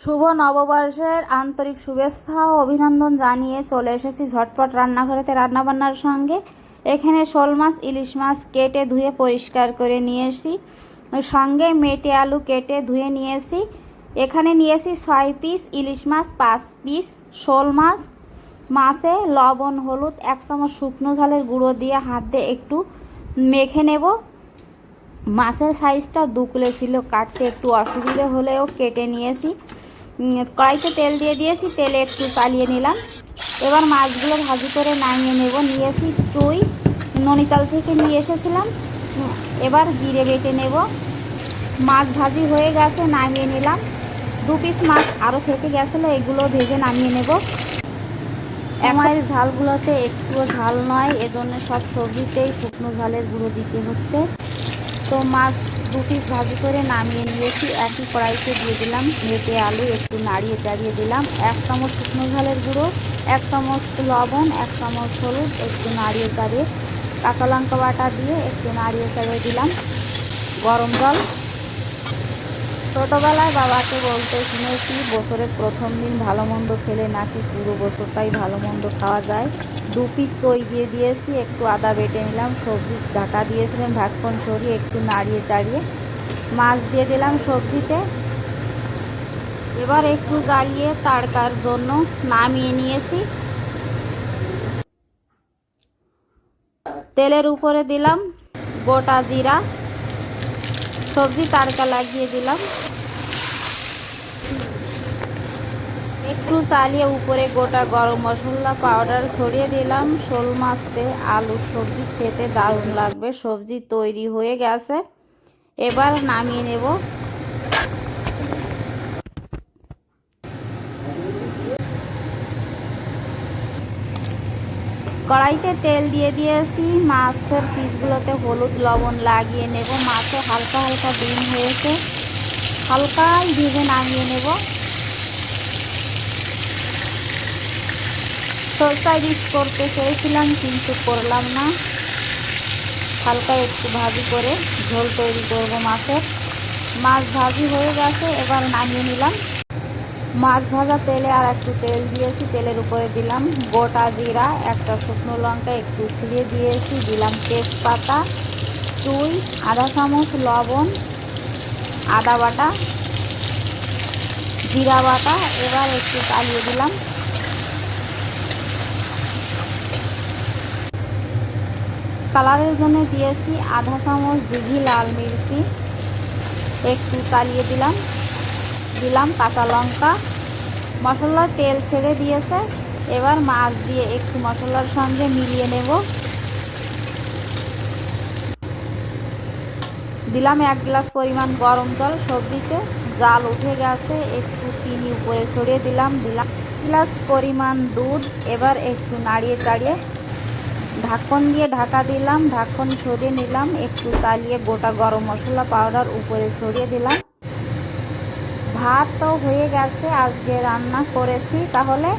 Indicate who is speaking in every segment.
Speaker 1: শুভ নববর্ষের আন্তরিক শুভেচ্ছা ও অভিনন্দন জানিয়ে চলে এসেছি ঝটপট রান্নাঘরেতে রান্নাবান্নার সঙ্গে। এখানে শোল মাছ ইলিশ মাছ কেটে ধুয়ে পরিষ্কার করে নিয়েছি, সঙ্গে মেটে আলু কেটে ধুয়ে নিয়েছি। এখানে নিয়েছি 6 পিস ইলিশ মাছ, 5 পিস শোল মাছ। মাছে লবণ হলুদ 1 চামচ শুকনো ঝালের গুঁড়ো দিয়ে হাত দিয়ে একটু মেখে নেব। মাছের সাইজটা দুকুলে ছিল, কাটতে একটু অসুবিধে হলেও কেটে নিয়েছি। কড়াইতে তেল দিয়ে দিয়েছি, তেলে একটু চালিয়ে নিলাম। এবার মাছগুলো ভাজি করে নামিয়ে নেব। নিয়েছি চুই, ননিতাল থেকে নিয়ে এসেছিলাম। এবার জিরে বেটে নেব। মাছ ভাজি হয়ে গেছে, নামিয়ে নিলাম। 2 পিস মাছ আরও থেকে গেছিলো, এগুলো ভেজে নামিয়ে নেব। সময়ের ঝালগুলোতে একটুও ঝাল নয়, এজন্য সব সবজিতেই শুকনো ঝালের গুঁড়ো দিতে হচ্ছে। তো মাছ 2 পিস ভাজি করে নামিয়ে নিয়েছি। একই কড়াইতে দিয়ে দিলাম মেটে আলু, একটু নাড়িয়ে চাড়িয়ে দিলাম 1 চামচ শুকনো ঝালের গুঁড়ো, 1 চামচ লবণ, 1 চামচ হলুদ, একটু নাড়িয়ে চাড়িয়ে কাঁচা লঙ্কা বাটা দিয়ে একটু নাড়িয়ে চাড়িয়ে দিলাম গরম জল। ছোটোবেলায় বাবাকে বলতে শুনেছি, বছরের প্রথম দিন ভালো মন্দ খেলে নাকি পুরো বছরটাই ভালো মন্দ খাওয়া যায়। 2 পিস চই দিয়ে দিয়েছি, একটু আদা বেটে নিলাম, সবজি ঢাকা দিয়েছিলাম, ঢাকন সরিয়ে একটু নাড়িয়ে চাড়িয়ে মাছ দিয়ে দিলাম সবজিতে। এবার একটু জ্বালিয়ে তাড়কার জন্য নামিয়ে নিয়েছি। তেলের উপরে দিলাম গোটা জিরা, সবজি তাড়কা লাগিয়ে দিলাম। একটু চালিয়ে উপরে গোটা গরম মশলা পাউডার ছড়িয়ে দিলাম। শোল মাছতে আলু সবজি খেতে দারুণ লাগবে। সবজি তৈরি হয়ে গেছে, এবার নামিয়ে নেব। কড়াইতে তেল দিয়ে দিয়েছি, মাছের পিসগুলোতে হলুদ লবণ লাগিয়ে নেব। মাছে হালকা হালকা ডিম হয়েছে, হালকাই ভেজে নামিয়ে নেব। সরষা ইলিশ করতে চেয়েছিলাম কিন্তু করলাম না, হালকা একটু ভাজি করে ঝোল তৈরি করব মাছের। মাছ ভাজি হয়ে গেছে, এবার নামিয়ে নিলাম। মাছ ভাজা তেলে আর একটু তেল দিয়েছি, তেলের উপরে দিলাম গোটা জিরা, একটা শুকনো লঙ্কা একটু ছিঁড়ে দিয়েছি, দিলাম তেজপাতা, চুই, আধা চামচ লবণ, আদা বাটা, জিরা বাটা। এবার একটু চালিয়ে দিলাম। কালারের জন্য দিয়েছি আধা চামচ দিঘি লাল মির্চি, একটু চালিয়ে দিলাম। দিলাম কাঁচা লঙ্কা। মশলার তেল ছেড়ে দিয়েছে, এবার মাছ দিয়ে একটু মশলার সঙ্গে মিলিয়ে নেব। দিলাম 1 গ্লাস পরিমাণ গরম জল। সবজিতে জাল উঠে গেছে, একটু চিনি উপরে ছড়িয়ে দিলাম। 1 গ্লাস পরিমাণ দুধ। এবার একটু নাড়িয়ে চাড়িয়ে ঢাকন দিয়ে ঢাকা দিলাম, ঢাকন সরিয়ে নিলাম। একটু চালিয়ে গোটা গরম মশলা পাউডার উপরে ছড়িয়ে দিলাম। ভাত তো হয়ে গেছে, আজকে রান্না করেছি তাহলে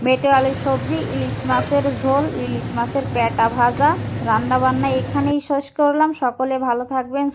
Speaker 1: মেটে আলুর সবজি, ইলিশ মাছের ঝোল, ইলিশ মাছের পেটা ভাজা। রান্না বান্না এখানেই শেষ করলাম। সকলে ভালো থাকবেন।